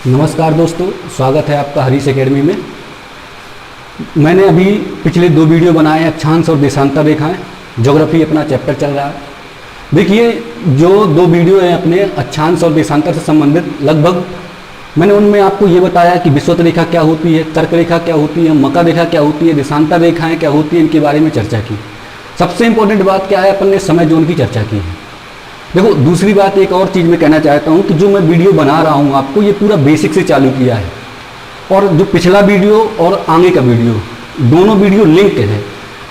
नमस्कार दोस्तों, स्वागत है आपका हरीश एकेडमी में। मैंने अभी पिछले 2 वीडियो बनाए अक्षांश और देशांतर रेखाएं, ज्योग्राफी अपना चैप्टर चल रहा है। देखिए, जो 2 वीडियो हैं अपने अक्षांश और देशांतर से संबंधित, लगभग मैंने उनमें आपको ये बताया कि विषुवत रेखा क्या होती है, तर्क रेखा क्या होती है, मकर रेखा क्या होती है, देशांतर रेखाएँ क्या होती है, इनके बारे में चर्चा की। सबसे इम्पोर्टेंट बात क्या है, अपन ने समय जोन की चर्चा की है। देखो, दूसरी बात एक और चीज़ मैं कहना चाहता हूँ कि जो मैं वीडियो बना रहा हूँ आपको, ये पूरा बेसिक से चालू किया है, और जो पिछला वीडियो और आगे का वीडियो, दोनों वीडियो लिंक है।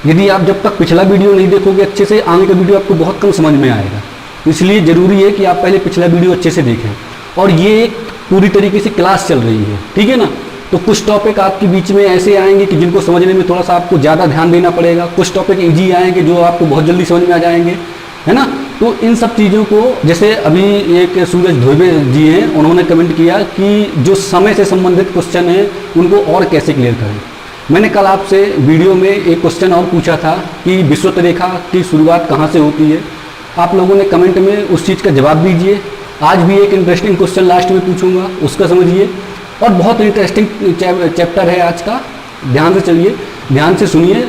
यदि आप जब तक पिछला वीडियो नहीं देखोगे अच्छे से, आगे का वीडियो आपको बहुत कम समझ में आएगा। इसलिए ज़रूरी है कि आप पहले पिछला वीडियो अच्छे से देखें। और ये एक पूरी तरीके से क्लास चल रही है, ठीक है ना। तो कुछ टॉपिक आपके बीच में ऐसे आएंगे कि जिनको समझने में थोड़ा सा आपको ज़्यादा ध्यान देना पड़ेगा, कुछ टॉपिक ईजी आएंगे जो आपको बहुत जल्दी समझ में आ जाएंगे, है ना। तो इन सब चीज़ों को, जैसे अभी एक सूरज धोबे जी हैं, उन्होंने कमेंट किया कि जो समय से संबंधित क्वेश्चन हैं उनको और कैसे क्लियर करें। मैंने कल आपसे वीडियो में एक क्वेश्चन और पूछा था कि विषुवत रेखा की शुरुआत कहाँ से होती है। आप लोगों ने कमेंट में उस चीज़ का जवाब दीजिए। आज भी एक इंटरेस्टिंग क्वेश्चन लास्ट में पूछूंगा, उसका समझिए। और बहुत इंटरेस्टिंग चैप्टर है आज का, ध्यान से चलिए, ध्यान से सुनिए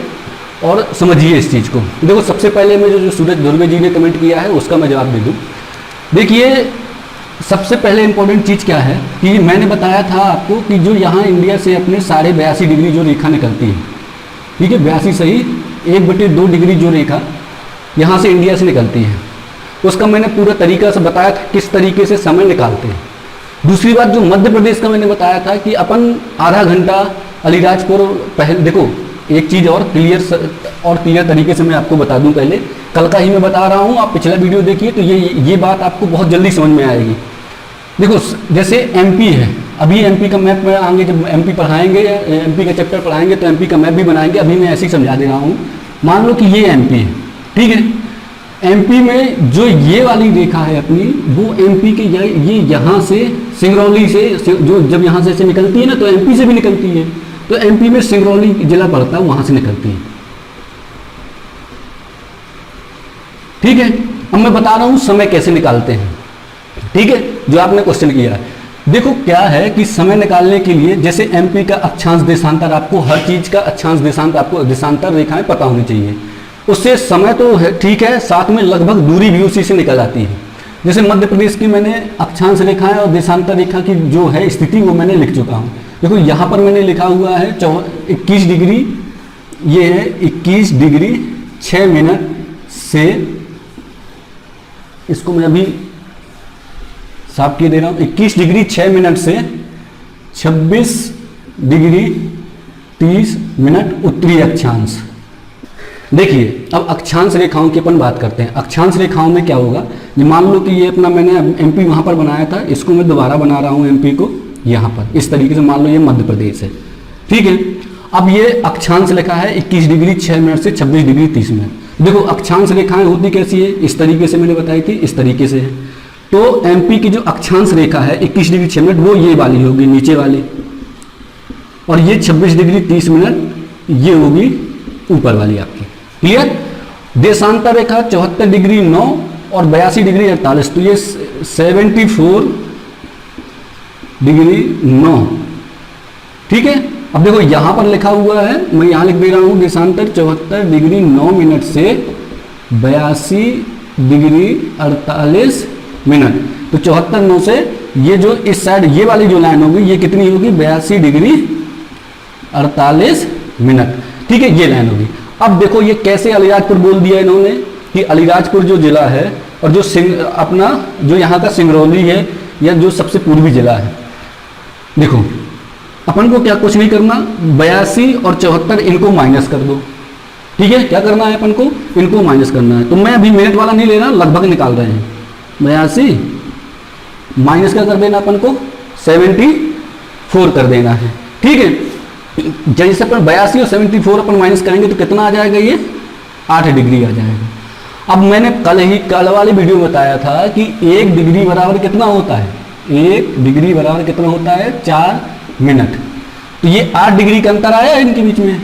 और समझिए इस चीज़ को। देखो, सबसे पहले मैं जो सूरज धुर्वे जी ने कमेंट किया है उसका मैं जवाब दे दूँ। देखिए, सबसे पहले इंपॉर्टेंट चीज़ क्या है कि मैंने बताया था आपको कि जो यहाँ इंडिया से अपने 82.5 डिग्री जो रेखा निकलती है, ठीक है, 82 सही 1/2 डिग्री जो रेखा यहाँ से इंडिया से निकलती है, उसका मैंने पूरा तरीका से बताया था किस तरीके से समय निकालते हैं। दूसरी बात, जो मध्य प्रदेश का मैंने बताया था कि अपन आधा घंटा अलीराजपुर, पहले देखो एक चीज़ और क्लियर तरीके से मैं आपको बता दूं। पहले कल का ही मैं बता रहा हूं, आप पिछला वीडियो देखिए तो ये बात आपको बहुत जल्दी समझ में आएगी। देखो, जैसे एमपी है, अभी एमपी का मैप में आगे जब एमपी पढ़ाएंगे, एमपी का चैप्टर पढ़ाएंगे तो एमपी का मैप भी बनाएंगे। अभी मैं ऐसे ही समझा दे रहा हूँ। मान लो कि ये एमपी है, ठीक है। एमपी में जो ये वाली रेखा है अपनी, वो एमपी के ये यहाँ से सिंगरौली से, जो जब यहाँ से निकलती है ना, तो एमपी से भी निकलती है। तो एमपी में सिंगरौली जिला पड़ता है, वहां से निकलती है, ठीक है। अब मैं बता रहा हूं समय कैसे निकालते हैं, ठीक है, जो आपने क्वेश्चन किया है। देखो, क्या है कि समय निकालने के लिए, जैसे एमपी का अक्षांश देशांतर, आपको हर चीज का अक्षांश देशांतर, आपको देशांतर रेखाएं पता होनी चाहिए। उससे समय तो है, ठीक है, साथ में लगभग दूरी भी उसी से निकल आती है। जैसे मध्य प्रदेश की मैंने अक्षांश रेखाएं और देशांतर रेखा की जो है स्थिति, वो मैंने लिख चुका हूँ। देखो, यहाँ पर मैंने लिखा हुआ है 21 डिग्री, ये है 21 डिग्री 6 मिनट से, इसको मैं अभी साफ किए दे रहा हूँ, 21 डिग्री 6 मिनट से 26 डिग्री 30 मिनट उत्तरी अक्षांश। देखिए, अब अक्षांश रेखाओं की अपन बात करते हैं। अक्षांश रेखाओं में क्या होगा, ये मान लो कि ये अपना मैंने एमपी वहाँ पर बनाया था, इसको मैं दोबारा बना रहा हूँ एमपी को यहाँ पर इस तरीके से। मान लो ये मध्य प्रदेश है, ठीक है। अब ये अक्षांश रेखा है 21 डिग्री 6 मिनट से 26 डिग्री 30 मिनट। देखो, अक्षांश रेखाएं होती कैसी है, इस तरीके से मैंने बताई थी, इस तरीके से है। तो एमपी की जो अक्षांश रेखा है 21 डिग्री 6 मिनट, वो ये वाली होगी, नीचे वाली, और ये 26 डिग्री 30 मिनट ये होगी ऊपर वाली आपकी, क्लियर। देशांतर रेखा 74 डिग्री 9 और 82 डिग्री 48, तो ये 74 डिग्री 9, ठीक है। अब देखो, यहां पर लिखा हुआ है, मैं यहां लिख दे रहा हूं, देशांतर 74 डिग्री 9 मिनट से 82 डिग्री 48 मिनट। तो 74 9 से ये जो इस साइड ये वाली जो लाइन होगी, ये कितनी होगी, 82 डिग्री 48 मिनट, ठीक है, ये लाइन होगी। अब देखो, ये कैसे अलीराजपुर बोल दिया इन्होंने कि अलीराजपुर जो जिला है, और जो अपना जो यहाँ का सिंगरौली है, या जो सबसे पूर्वी जिला है। देखो, अपन को क्या कुछ नहीं करना, 82 और 74 इनको माइनस कर दो, ठीक है। क्या करना है अपन को, इनको माइनस करना है। तो मैं अभी मिनट वाला नहीं ले रहा, लगभग निकाल रहे हैं। 82 माइनस क्या कर देना अपन को, 74 कर देना है, ठीक है। जैसे अपन 82 और 74 अपन माइनस करेंगे तो कितना आ जाएगा, ये 8 डिग्री आ जाएगा। अब मैंने कल वाले वीडियो में बताया था कि 1 डिग्री बराबर कितना होता है, 1 डिग्री बराबर कितना होता है, 4 मिनट। तो ये 8 डिग्री का अंतर आया है इनके बीच में,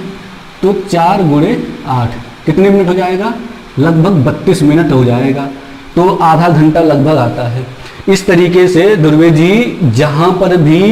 तो 4 गुणे 8 कितने मिनट हो जाएगा, लगभग 32 मिनट हो जाएगा। तो आधा घंटा लगभग आता है। इस तरीके से ध्रुवे जी जहां पर भी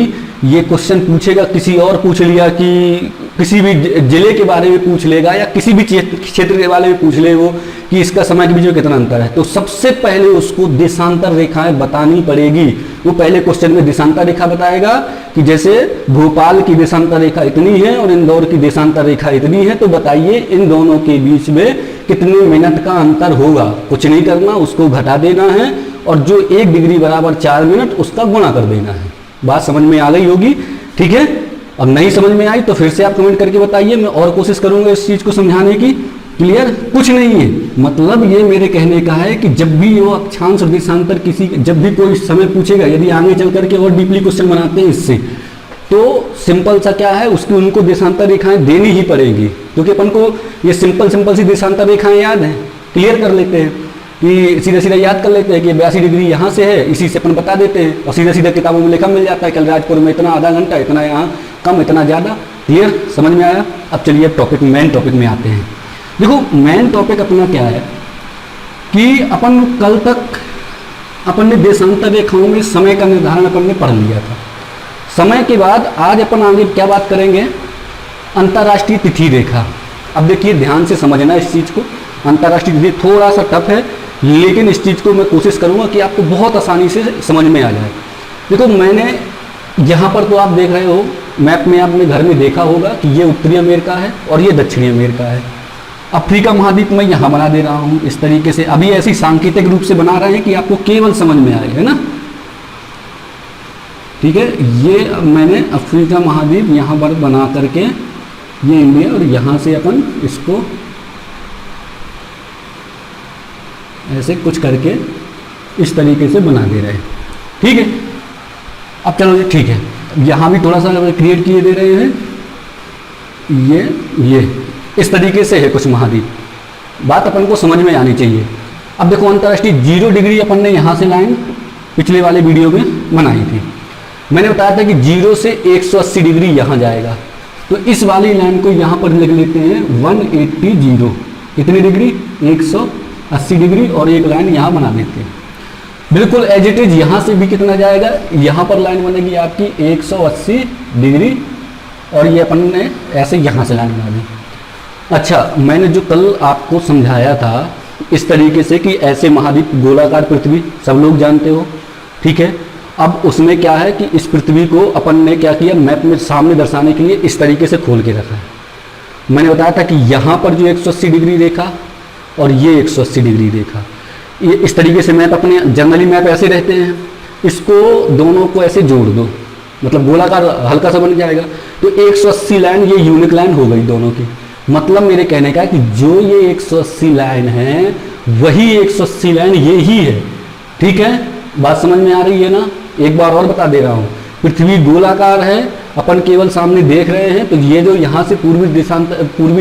ये क्वेश्चन पूछेगा, किसी और पूछ लिया कि किसी भी जिले के बारे में पूछ लेगा या किसी भी क्षेत्र के बारे में पूछ ले वो कि इसका समय के बीच में कितना अंतर है, तो सबसे पहले उसको देशांतर रेखाएं बतानी पड़ेगी। वो पहले क्वेश्चन में देशांतर रेखा बताएगा कि जैसे भोपाल की देशांतर रेखा इतनी है और इंदौर की देशांतर रेखा इतनी है, तो बताइए इन दोनों के बीच में कितने मिनट का अंतर होगा। कुछ नहीं करना, उसको घटा देना है और जो 1 डिग्री बराबर 4 मिनट उसका गुणा कर देना है। बात समझ में आ गई होगी, ठीक है। अब नहीं समझ में आई तो फिर से आप कमेंट करके बताइए, मैं और कोशिश करूंगा इस चीज को समझाने की। क्लियर? कुछ नहीं है, मतलब ये मेरे कहने का है कि जब भी वो अक्षांश और देशांतर किसी, जब भी कोई समय पूछेगा, यदि आगे चल करके और डीपली क्वेश्चन बनाते हैं इससे, तो सिंपल सा क्या है, उसकी उनको देशांतर रेखाएं देनी ही पड़ेगी, क्योंकि अपन को ये सिंपल सी देशांतर रेखाएं याद हैं, क्लियर कर लेते हैं कि सीधा सीधा याद कर लेते हैं कि 82 डिग्री यहाँ से है, इसी से अपन बता देते हैं और सीधा सीधा किताबों में लिखा मिल जाता है कल राजपुर में इतना आधा घंटा, इतना यहाँ कम, इतना ज़्यादा। क्लियर? समझ में आया? अब चलिए टॉपिक, मेन टॉपिक में आते हैं। देखो मेन टॉपिक अपना क्या है कि अपन कल तक अपन ने देशांतर रेखाओं में समय का निर्धारण अपन ने पढ़ लिया था। समय के बाद आज अपन आगे क्या बात करेंगे, अंतर्राष्ट्रीय तिथि रेखा। अब देखिए ध्यान से समझना इस चीज़ को, अंतर्राष्ट्रीय तिथि थोड़ा सा टफ है, लेकिन इस चीज़ को मैं कोशिश करूंगा कि आपको बहुत आसानी से समझ में आ जाए। देखो मैंने यहाँ पर तो आप देख रहे हो मैप में, आपने घर में देखा होगा कि ये उत्तरी अमेरिका है और ये दक्षिणी अमेरिका है। अफ्रीका महाद्वीप मैं यहाँ बना दे रहा हूँ इस तरीके से, अभी ऐसी सांकेतिक रूप से बना रहे हैं कि आपको केवल समझ में आए, है ना। ठीक है, ये मैंने अफ्रीका महाद्वीप यहाँ पर बना करके, ये इंडिया, और यहाँ से अपन इसको ऐसे कुछ करके इस तरीके से बना दे रहे हैं। ठीक है, अब चलो ये ठीक है, यहाँ भी थोड़ा सा क्रिएट किए दे रहे हैं, ये इस तरीके से है कुछ महाद्वीप। बात अपन को समझ में आनी चाहिए। अब देखो अंतर्राष्ट्रीय 0 डिग्री अपन ने यहाँ से लाइन पिछले वाले वीडियो में बनाई थी, मैंने बताया था कि 0 से 180 डिग्री यहाँ जाएगा, तो इस वाली लाइन को यहाँ पर लिख लेते हैं 180, कितनी डिग्री, 180 डिग्री, और एक लाइन यहाँ बना देते हैं। बिल्कुल एज इट इज यहाँ से भी कितना जाएगा, यहाँ पर लाइन बनेगी आपकी 180 डिग्री, और ये अपन ने ऐसे यहाँ से लाइन बना दी। अच्छा, मैंने जो कल आपको समझाया था इस तरीके से कि ऐसे महाद्वीप, गोलाकार पृथ्वी सब लोग जानते हो, ठीक है। अब उसमें क्या है कि इस पृथ्वी को अपन ने क्या किया, मैप में सामने दर्शाने के लिए इस तरीके से खोल के रखा है। मैंने बताया था कि यहाँ पर जो 180 डिग्री रेखा और ये 180 डिग्री रेखा, ये इस तरीके से मैप, अपने जनरली मैप ऐसे रहते हैं, इसको दोनों को ऐसे जोड़ दो, मतलब गोलाकार हल्का सा बन जाएगा, तो 180 लाइन ये यूनिक लाइन हो गई दोनों की। मतलब मेरे कहने का कि जो ये 180 लाइन है वही 180 लाइन ये ही है। ठीक है, बात समझ में आ रही है ना। एक बार और बता दे रहा हूँ, पृथ्वी गोलाकार है, अपन केवल सामने देख रहे हैं, तो ये जो यहाँ से पूर्वी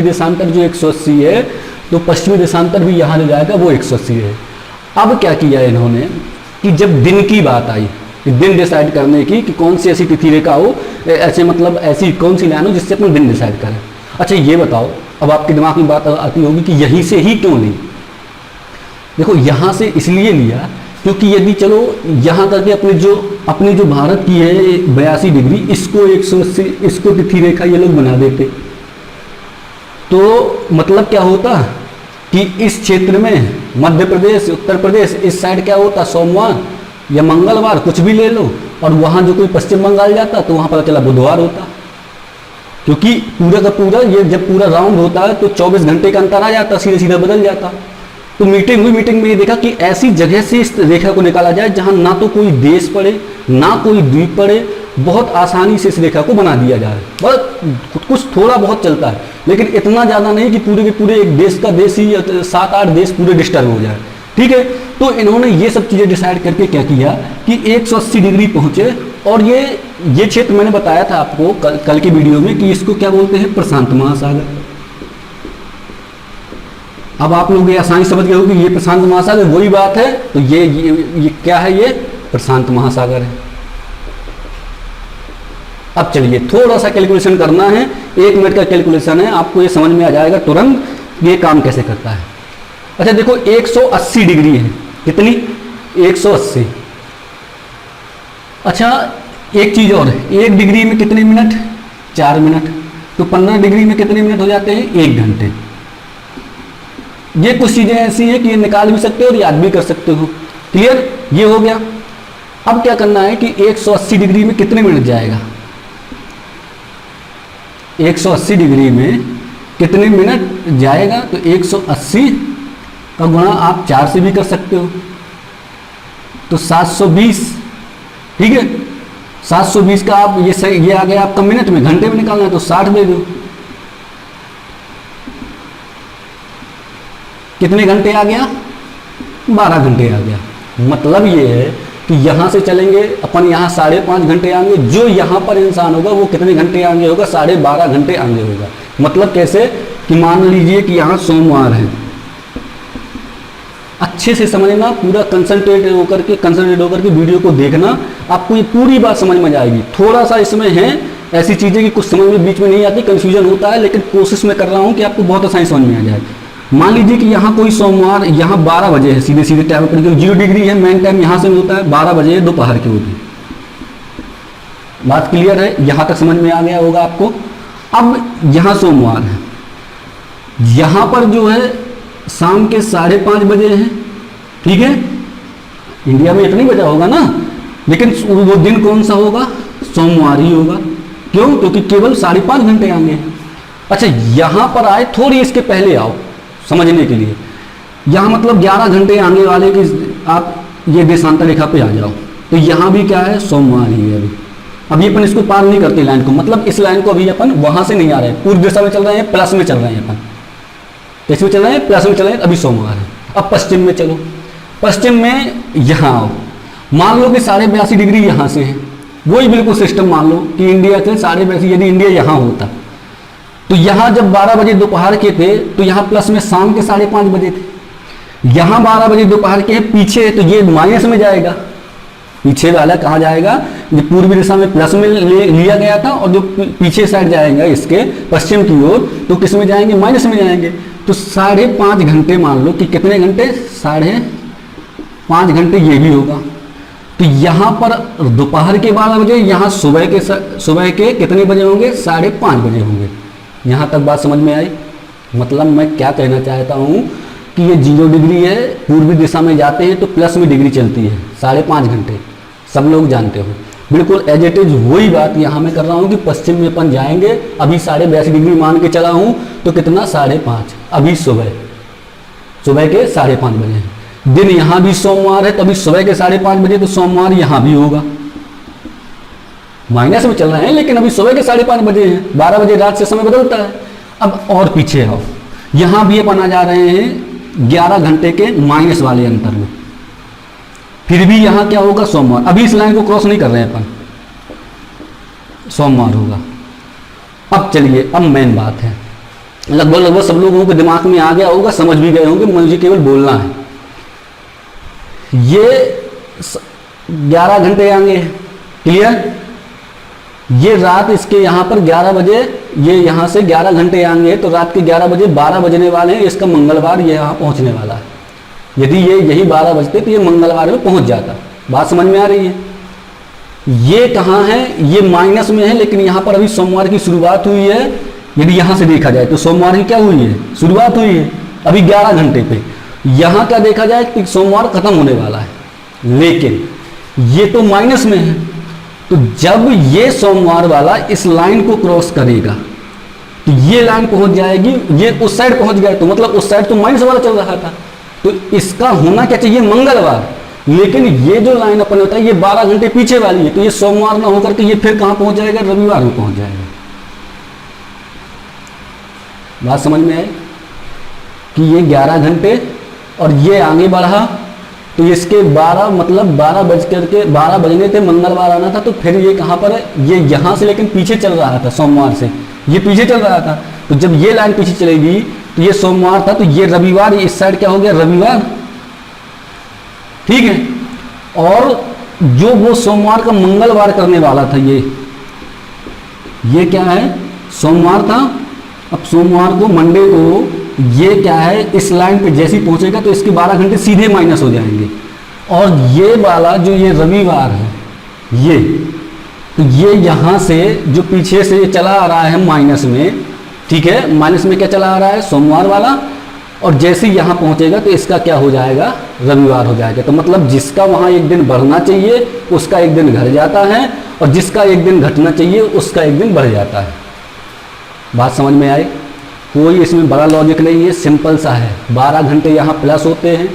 देशांतर जो 180 है, तो पश्चिमी देशांतर भी यहाँ ले जाएगा, वो 180 है। अब क्या किया इन्होंने कि जब दिन की बात आई, दिन डिसाइड करने की कि कौन सी ऐसी तिथि रेखा हो, ऐसे मतलब ऐसी कौन सी लाइन हो जिससे अपन दिन डिसाइड करें। अच्छा ये बताओ, अब आपके दिमाग में बात आती होगी कि यहीं से ही क्यों ली। देखो यहाँ से इसलिए लिया क्योंकि यदि चलो यहाँ करके अपने जो भारत की है 82 डिग्री, इसको 180, इसको तिथि रेखा ये लोग बना देते, तो मतलब क्या होता कि इस क्षेत्र में मध्य प्रदेश, उत्तर प्रदेश, इस साइड क्या होता, सोमवार या मंगलवार कुछ भी ले लो, और वहाँ जो कोई पश्चिम बंगाल जाता तो वहाँ पता चला बुधवार होता, क्योंकि पूरा का पूरा ये जब पूरा राउंड होता है तो 24 घंटे का अंतर आ जाता, सीधे सीधा बदल जाता। तो मीटिंग में ये देखा कि ऐसी जगह से इस रेखा को निकाला जाए जहाँ ना तो कोई देश पड़े ना कोई द्वीप पड़े, बहुत आसानी से इस रेखा को बना दिया जाए। बस कुछ थोड़ा बहुत चलता है, लेकिन इतना ज़्यादा नहीं कि पूरे के पूरे एक देश का देश ही 7-8 देश पूरे डिस्टर्ब हो जाए। ठीक है, तो इन्होंने ये सब चीज़ें डिसाइड करके क्या किया कि 180 डिग्री पहुँचे, और ये क्षेत्र मैंने बताया था आपको कल की वीडियो में कि इसको क्या बोलते हैं, प्रशांत महासागर। अब आप लोग ये आसानी समझ गए हो कि ये प्रशांत महासागर वही बात है, तो ये क्या है, ये प्रशांत महासागर है। अब चलिए थोड़ा सा कैलकुलेशन करना है, 1 मिनट का कैलकुलेशन है, आपको ये समझ में आ जाएगा तुरंत ये काम कैसे करता है। अच्छा देखो 180 डिग्री है, कितनी, 180, अच्छा एक चीज़ और, 1 डिग्री में कितने मिनट, 4 मिनट, तो 15 डिग्री में कितने मिनट हो जाते हैं, 1 घंटे। ये कुछ चीज़ें ऐसी हैं कि ये निकाल भी सकते हो और याद भी कर सकते हो। क्लियर, ये हो गया। अब क्या करना है कि 180 डिग्री में कितने मिनट जाएगा, 180 डिग्री में कितने मिनट जाएगा, तो 180 का गुणा आप 4 से भी कर सकते हो, तो 720। ठीक है, 720 का आप ये आ गया आपका मिनट में, घंटे में निकालना है तो 60 दे दो। कितने घंटे आ गया, 12 घंटे आ गया। मतलब ये है कि यहां से चलेंगे अपन, यहां 5.5 घंटे आएंगे, जो यहां पर इंसान होगा वो कितने घंटे आगे होगा, 12.5 घंटे आगे होगा। मतलब कैसे कि मान लीजिए कि यहां सोमवार है, अच्छे से समझना, पूरा कंसंट्रेट होकर के वीडियो को देखना, आपको ये पूरी बात समझ में आएगी। थोड़ा सा इसमें है ऐसी चीजें कि कुछ समझ में बीच में नहीं आती, कंफ्यूजन होता है, लेकिन कोशिश में कर रहा हूं कि आपको बहुत आसानी समझ में आ जाए। मान लीजिए कि यहाँ कोई सोमवार, यहाँ 12 बजे है, सीधे सीधे टाइम पर 0 डिग्री है, मेन टाइम यहाँ से होता है 12 बजे दोपहर की होगी। बात क्लियर है, यहाँ तक समझ में आ गया होगा आपको। अब यहाँ सोमवार है, यहाँ पर जो है शाम के 5:30 बजे हैं। ठीक है, इंडिया में इतनी बजा होगा ना, लेकिन वो दिन कौन सा होगा, सोमवार ही होगा। क्यों, क्योंकि केवल 5.5 घंटे आएंगे। अच्छा, यहाँ पर आए, थोड़ी इसके पहले आओ समझने के लिए। यहाँ मतलब 11 घंटे आने वाले कि आप ये देशांतर रेखा पे आ जाओ, तो यहाँ भी क्या है, सोमवार ही है। अभी अपन इसको पार नहीं करते लाइन को, मतलब इस लाइन को अभी अपन वहां से नहीं आ रहे हैं, पूर्व दिशा में चल रहे हैं, प्लस में चल रहे हैं अपन, कैसे में चल रहे हैं, प्लस में चल रहे हैं, अभी सोमवार है। अब पश्चिम में चलो, पश्चिम में यहाँ आओ, मान लो कि 82.5 डिग्री यहाँ से है, वही बिल्कुल सिस्टम मान लो कि इंडिया से 82.5, यदि इंडिया यहाँ होता तो यहाँ जब 12 बजे दोपहर के थे तो यहाँ प्लस में शाम के 5:30 बजे थे, यहाँ 12 बजे दोपहर के पीछे, तो ये माइनस में जाएगा, पीछे वाला कहाँ जाएगा, जो पूर्वी दिशा में प्लस में लिया गया था, और जो पीछे साइड जाएगा इसके पश्चिम की ओर, तो किस में जाएंगे, माइनस में जाएंगे। तो 5.5 घंटे मान लो कि कितने घंटे, 5.5 घंटे ये भी होगा। तो यहाँ पर दोपहर के 12 बजे, यहाँ सुबह के कितने बजे होंगे, 5:30 बजे होंगे। यहाँ तक बात समझ में आई। मतलब मैं क्या कहना चाहता हूँ कि ये 0 डिग्री है, पूर्वी दिशा में जाते हैं तो प्लस में डिग्री चलती है, 5.5 घंटे, सब लोग जानते हो। बिल्कुल एज इट इज वही बात यहाँ मैं कर रहा हूँ कि पश्चिम में अपन जाएंगे, अभी 82.5 डिग्री मान के चला हूँ, तो कितना, 5.5, अभी सुबह के 5:30 बजे है। दिन यहाँ भी सोमवार है, तो अभी सुबह के 5:30 बजे, तो सोमवार यहाँ भी होगा, माइनस में चल रहे हैं, लेकिन अभी सुबह के 5:30 बजे हैं, 12 बजे रात से समय बदलता है। अब और पीछे आओ, यहाँ भी अपन आ जा रहे हैं 11 घंटे के माइनस वाले अंतर में, फिर भी यहाँ क्या होगा, सोमवार। अभी इस लाइन को क्रॉस नहीं कर रहे हैं अपन, सोमवार होगा। अब चलिए, अब मेन बात है, लगभग सब लोगों के दिमाग में आ गया होगा, समझ भी गए होंगे, मुझे केवल बोलना है। ये 11 घंटे आएंगे, क्लियर। ये रात इसके यहाँ पर 11 बजे, ये यहाँ से 11 घंटे आएंगे, तो रात के 11 बजे 12 बजने वाले हैं, इसका मंगलवार ये यहाँ पहुँचने वाला है। यदि ये यही 12 बजते तो ये मंगलवार में पहुँच जाता। बात समझ में आ रही है। ये कहाँ है, ये माइनस में है, लेकिन यहाँ पर अभी सोमवार की शुरुआत हुई है। यदि यहाँ से देखा जाए तो सोमवार की क्या हुई है, शुरुआत हुई है अभी 11 घंटे पे। यहाँ का देखा जाए कि सोमवार खत्म होने वाला है, लेकिन ये तो माइनस में है। तो जब ये सोमवार वाला इस लाइन को क्रॉस करेगा तो ये लाइन पहुंच जाएगी, ये उस साइड पहुंच गया, तो मतलब उस साइड तो माइनस वाला चल रहा था, तो इसका होना क्या चाहिए, मंगलवार। लेकिन ये जो लाइन अपन होता है ये 12 घंटे पीछे वाली है, तो ये सोमवार ना होकर के ये फिर कहां पहुंच जाएगा, रविवार में पहुंच जाएगा। बात समझ में आई कि ये 11 घंटे और ये आगे बढ़ा, तो इसके 12 मतलब 12 बजने थे, मंगलवार आना था, तो फिर ये कहाँ पर है, ये यहाँ से लेकिन पीछे चल रहा था, सोमवार से ये पीछे चल रहा था। तो जब ये लाइन पीछे चलेगी तो ये सोमवार था, तो ये रविवार, इस साइड क्या हो गया, रविवार, ठीक है। और जो वो सोमवार का मंगलवार करने वाला था, ये क्या है, सोमवार था। अब सोमवार को, मंडे को, ये क्या है, इस लाइन पे जैसे ही पहुंचेगा तो इसके 12 घंटे सीधे माइनस हो जाएंगे। और ये वाला जो ये रविवार है, ये, तो ये यहाँ से जो पीछे से चला आ रहा है माइनस में, ठीक है, माइनस में क्या चला आ रहा है, सोमवार वाला, और जैसे यहाँ पहुँचेगा तो इसका क्या हो जाएगा, रविवार हो जाएगा। तो मतलब जिसका वहाँ एक दिन बढ़ना चाहिए उसका एक दिन घट जाता है, और जिसका एक दिन घटना चाहिए उसका एक दिन बढ़ जाता है। बात समझ में आई? कोई इसमें बड़ा लॉजिक नहीं है, सिंपल सा है। 12 घंटे यहाँ प्लस होते हैं,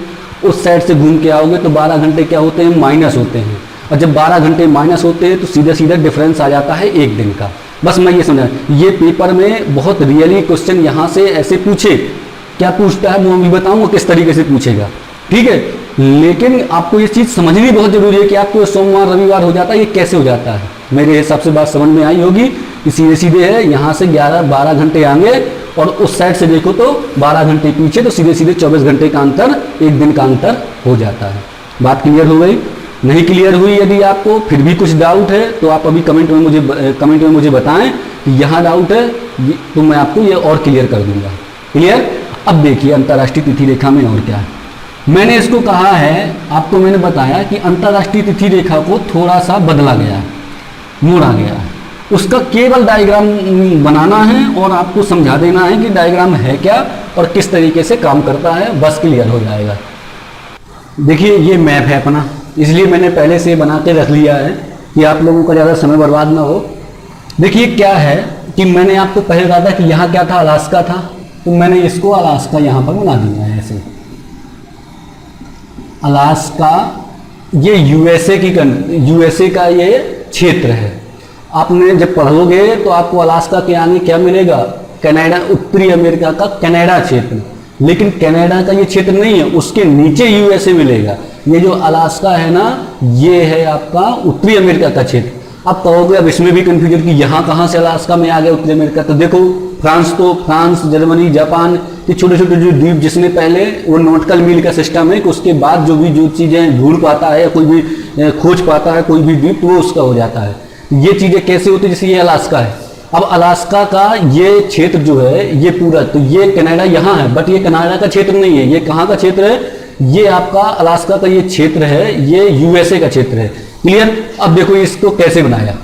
उस साइड से घूम के आओगे तो 12 घंटे क्या होते हैं, माइनस होते हैं, और जब 12 घंटे माइनस होते हैं तो सीधा सीधा डिफरेंस आ जाता है एक दिन का। बस मैं ये समझा, ये पेपर में बहुत रियली क्वेश्चन यहाँ से ऐसे पूछे, क्या पूछता है वो मैं भी बताऊँगा किस तरीके से पूछेगा, ठीक है। लेकिन आपको ये चीज़ समझनी बहुत जरूरी है कि आपको सोमवार रविवार हो जाता है, ये कैसे हो जाता है। मेरे हिसाब से बात समझ में आई होगी कि सीधे सीधे है, यहाँ से 11-12 घंटे आगे और उस साइड से देखो तो 12 घंटे पीछे, तो सीधे सीधे 24 घंटे का अंतर, एक दिन का अंतर हो जाता है। बात क्लियर हो गई? नहीं क्लियर हुई यदि आपको फिर भी कुछ डाउट है तो आप अभी कमेंट में मुझे बताएं कि यहाँ डाउट है, तो मैं आपको ये और क्लियर कर दूंगा। क्लियर? अब देखिए अंतर्राष्ट्रीय तिथि रेखा में और क्या है। मैंने इसको कहा है, आपको मैंने बताया कि अंतर्राष्ट्रीय तिथि रेखा को थोड़ा सा बदला गया है, मोड़ा गया है। उसका केवल डायग्राम बनाना है और आपको समझा देना है कि डायग्राम है क्या और किस तरीके से काम करता है, बस क्लियर हो जाएगा। देखिए ये मैप है अपना, इसलिए मैंने पहले से बना के रख लिया है कि आप लोगों का ज़्यादा समय बर्बाद ना हो। देखिए क्या है कि मैंने आपको पहले कहा था कि यहाँ क्या था, अलास्का था, तो मैंने इसको अलास्का यहाँ पर बना दिया है ऐसे। अलास्का ये यूएसए का ये क्षेत्र है। आपने जब पढ़ोगे तो आपको अलास्का के आगे क्या मिलेगा, कनाडा, उत्तरी अमेरिका का कनाडा क्षेत्र। लेकिन कनाडा का ये क्षेत्र नहीं है, उसके नीचे यूएसए मिलेगा। ये जो अलास्का है ना, ये है आपका उत्तरी अमेरिका का क्षेत्र। अब कहोगे अब इसमें भी कंफ्यूजन कि यहाँ कहाँ से अलास्का में आ गया उत्तरी अमेरिका, तो देखो फ्रांस, जर्मनी, जापान के छोटे छोटे जो द्वीप, जिसने पहले वो नॉटिकल मील का सिस्टम है कि उसके बाद जो चीज़ें ढूंढ पाता है या कोई भी खोज पाता है कोई भी द्वीप, तो वो उसका हो जाता है। ये चीज़ें कैसे होती है, जैसे ये अलास्का है। अब अलास्का का ये क्षेत्र जो है ये पूरा, तो ये कनाडा यहाँ है, बट ये कनाडा का क्षेत्र नहीं है। ये कहाँ का क्षेत्र है, ये आपका अलास्का का ये क्षेत्र है, ये यूएसए का क्षेत्र है। क्लियर? अब देखो इसको कैसे बनाया।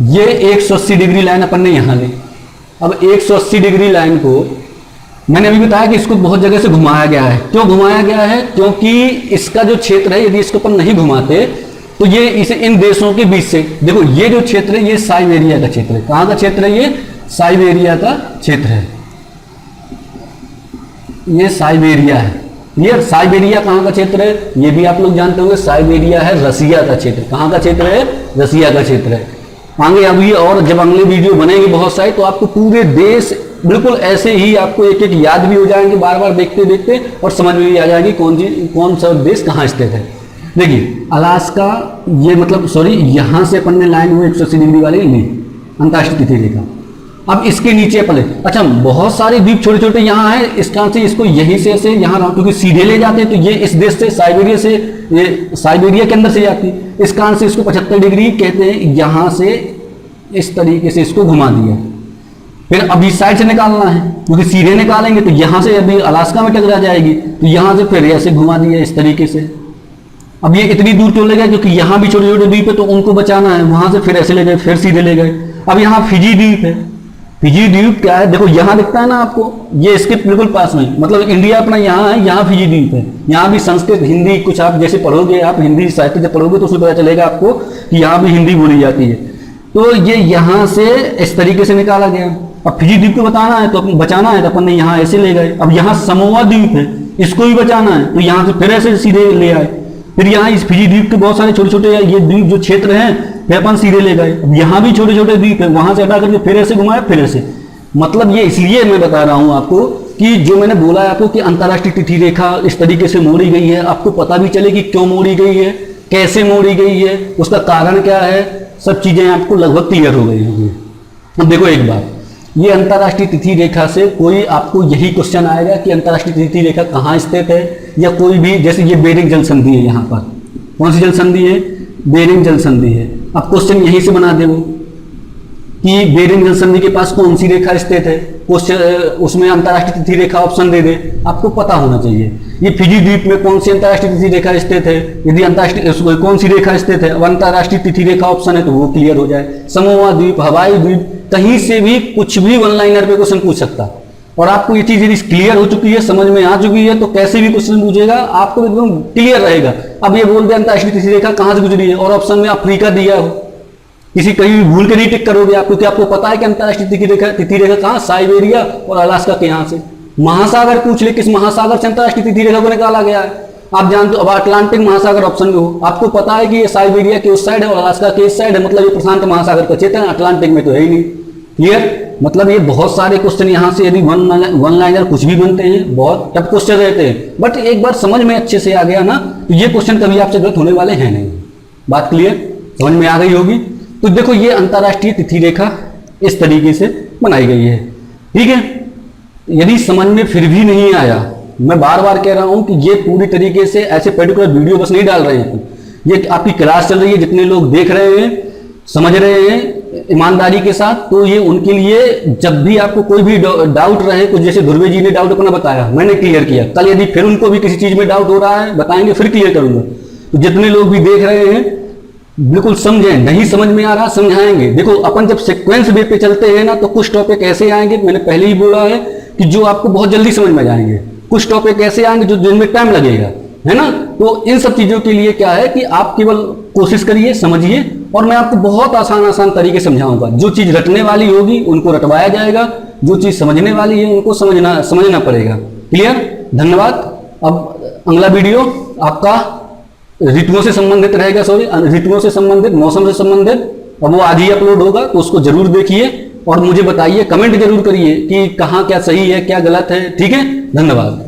ये 180 डिग्री लाइन अपन ने यहाँ ली। अब 180 डिग्री लाइन को मैंने अभी बताया कि इसको बहुत जगह से घुमाया गया है। क्यों घुमाया गया है? क्योंकि इसका जो क्षेत्र है, यदि इसको अपन नहीं घुमाते तो ये इसे इन देशों के बीच से, देखो ये जो क्षेत्र है ये साइबेरिया का क्षेत्र है। कहाँ का क्षेत्र है? ये साइबेरिया का क्षेत्र है। ये साइबेरिया है। ये साइबेरिया कहाँ का क्षेत्र है, ये भी आप लोग जानते होंगे। साइबेरिया है रसिया का क्षेत्र। कहाँ का क्षेत्र है? रसिया का क्षेत्र है। आगे अभी और जब अगले वीडियो बनेंगे बहुत सारे, तो आपको पूरे देश बिल्कुल ऐसे ही आपको एक एक याद भी हो जाएंगे, बार बार देखते देखते, और समझ में भी आ जाएगी कौन सा देश कहाँ स्थित है। देखिए अलास्का, ये मतलब सॉरी, यहाँ से अपन ने लाइन हुई 180 डिग्री वाली ली, अंतर्राष्ट्रीय तिथि रेखा। अब इसके नीचे पले, अच्छा बहुत सारे द्वीप छोटे छोटे यहाँ है, इस कारण से इसको यहीं से ऐसे यहाँ रहा, क्योंकि सीधे ले जाते हैं तो ये इस देश से साइबेरिया से, ये साइबेरिया के अंदर से जाती है। इस कारण से इसको 75 डिग्री कहते हैं। यहाँ से इस तरीके से इसको घुमा दिया। फिर अब इस साइड से निकालना है, क्योंकि सीधे निकालेंगे तो यहाँ से अभी अलास्का में टकरा जाएगी, तो यहाँ से फिर ऐसे घुमा दिया इस तरीके से। अब ये इतनी दूर क्यों ले गए, क्योंकि यहाँ भी छोटे छोटे द्वीप है तो उनको बचाना है। वहां से फिर ऐसे ले गए, फिर सीधे ले गए। अब यहाँ फिजी द्वीप है। फिजी द्वीप क्या है, देखो यहाँ दिखता है ना आपको, ये इसके बिल्कुल पास में, मतलब इंडिया अपना यहाँ है, यहाँ फिजी द्वीप है। यहाँ भी संस्कृत, हिंदी कुछ आप जैसे पढ़ोगे, आप हिंदी साहित्य जब पढ़ोगे तो उसमें पता चलेगा आपको कि यहाँ भी हिंदी बोली जाती है। तो ये यहाँ से इस तरीके से निकाला गया। अब फिजी द्वीप को बताना है तो अपन बचाना है, तो अपन ने यहाँ ऐसे ले गए। अब यहाँ समोआ द्वीप है, इसको भी बचाना है, तो यहाँ से फिर ऐसे सीधे ले आए। फिर यहाँ इस फिजी द्वीप के बहुत सारे छोटे छोटे ये द्वीप जो क्षेत्र हैं, फिर अपन सीधे ले गए। अब यहाँ भी छोटे छोटे द्वीप है, वहां से हटा करके फिर ऐसे घुमाया, फिर ऐसे। मतलब ये इसलिए मैं बता रहा हूँ आपको कि जो मैंने बोला है आपको कि अंतर्राष्ट्रीय तिथि रेखा इस तरीके से मोड़ी गई है, आपको पता भी चले कि क्यों मोड़ी गई है, कैसे मोड़ी गई है, उसका कारण क्या है, सब चीजें आपको लगभग क्लियर हो गई होंगी। अब देखो एक बात, ये अंतर्राष्ट्रीय तिथि रेखा से कोई आपको यही क्वेश्चन आएगा कि अंतर्राष्ट्रीय तिथि रेखा कहाँ स्थित है, या कोई भी, जैसे ये बेरिंग जल संधि है, यहाँ पर कौन सी जल संधि है, बेरिंग जल संधि है। अब क्वेश्चन यहीं से बना दे वो कि बेरिंग जल संधि के पास कौन सी रेखा स्थित है, क्वेश्चन उसमें अंतर्राष्ट्रीय तिथि रेखा ऑप्शन दे दे, आपको पता होना चाहिए। ये फिजी द्वीप में कौन सी अंतर्राष्ट्रीय तिथि रेखा स्थित है, यदि अंतर्राष्ट्रीय कौन सी रेखा स्थित है, अब अंतर्राष्ट्रीय तिथि रेखा ऑप्शन है तो वो क्लियर हो जाए। समोआ द्वीप, हवाई द्वीप, कहीं से भी कुछ भी वन लाइनर पे क्वेश्चन पूछ सकता। और आपको ये चीज यदि क्लियर हो चुकी है, समझ में आ चुकी है, तो कैसे भी क्वेश्चन पूछेगा आपको एकदम क्लियर रहेगा। अब ये बोल दे अंतर्राष्ट्रीय तिथि रेखा कहाँ से गुजरी है और ऑप्शन में अफ्रीका दिया हो, किसी कहीं भी भूल के नहीं टिक करोगे आप, क्योंकि आपको पता है कि अंतर्राष्ट्रीय तिथि रेखा कहाँ, साइबेरिया और अलास्का के यहाँ से। महासागर पूछ ले, किस महासागर से अंतर्राष्ट्रीय तिथि रेखा को निकाला गया है, आप जानते हो। अब अटलांटिक महासागर ऑप्शन में हो, आपको पता है कि ये साइबेरिया के उस साइड है और अलास्का के इस साइड है, मतलब ये प्रशांत महासागर का क्षेत्र है, अटलांटिक में तो है ही नहीं। क्लियर? मतलब ये बहुत सारे क्वेश्चन यहाँ से यदि वन लाइनर कुछ भी बनते हैं, बहुत टफ क्वेश्चन रहते हैं, बट एक बार समझ में अच्छे से आ गया ना तो ये क्वेश्चन कभी आपसे गलत होने वाले हैं नहीं। बात क्लियर, समझ में आ गई होगी। तो देखो ये अंतर्राष्ट्रीय तिथि रेखा इस तरीके से बनाई गई है, ठीक है। यदि समझ में फिर भी नहीं आया, मैं बार बार कह रहा हूं कि ये पूरी तरीके से ऐसे पर्टिकुलर वीडियो बस नहीं डाल रहे हैं, ये आपकी क्लास चल रही है, जितने लोग देख रहे हैं समझ रहे हैं ईमानदारी के साथ, तो ये उनके लिए जब भी आपको कोई भी डाउट रहे, कुछ जैसे ध्रुवे जी ने डाउट अपना बताया, मैंने क्लियर किया, कल यदि फिर उनको भी किसी चीज में डाउट हो रहा है बताएंगे, फिर क्लियर करूंगा। तो जितने लोग भी देख रहे हैं बिल्कुल समझें, नहीं समझ में आ रहा समझाएंगे। देखो अपन जब सीक्वेंस वे पे चलते हैं ना तो कुछ टॉपिक ऐसे आएंगे, मैंने पहले ही बोला है कि जो आपको बहुत जल्दी समझ में जाएंगे, कुछ टॉपिक ऐसे आएंगे जो जिनमें टाइम लगेगा, है ना। तो इन सब चीजों के लिए क्या है कि आप केवल कोशिश करिए, समझिए, और मैं आपको बहुत आसान तरीके समझाऊंगा। जो चीज रटने वाली होगी उनको रटवाया जाएगा, जो चीज समझने वाली है उनको समझना पड़ेगा। क्लियर? धन्यवाद। अब अगला वीडियो आपका ऋतुओं से संबंधित रहेगा, ऋतुओं से संबंधित, मौसम से संबंधित, अब वो आज ही अपलोड होगा, तो उसको जरूर देखिए और मुझे बताइए, कमेंट जरूर करिए कि कहाँ क्या सही है क्या गलत है, ठीक है। धन्यवाद।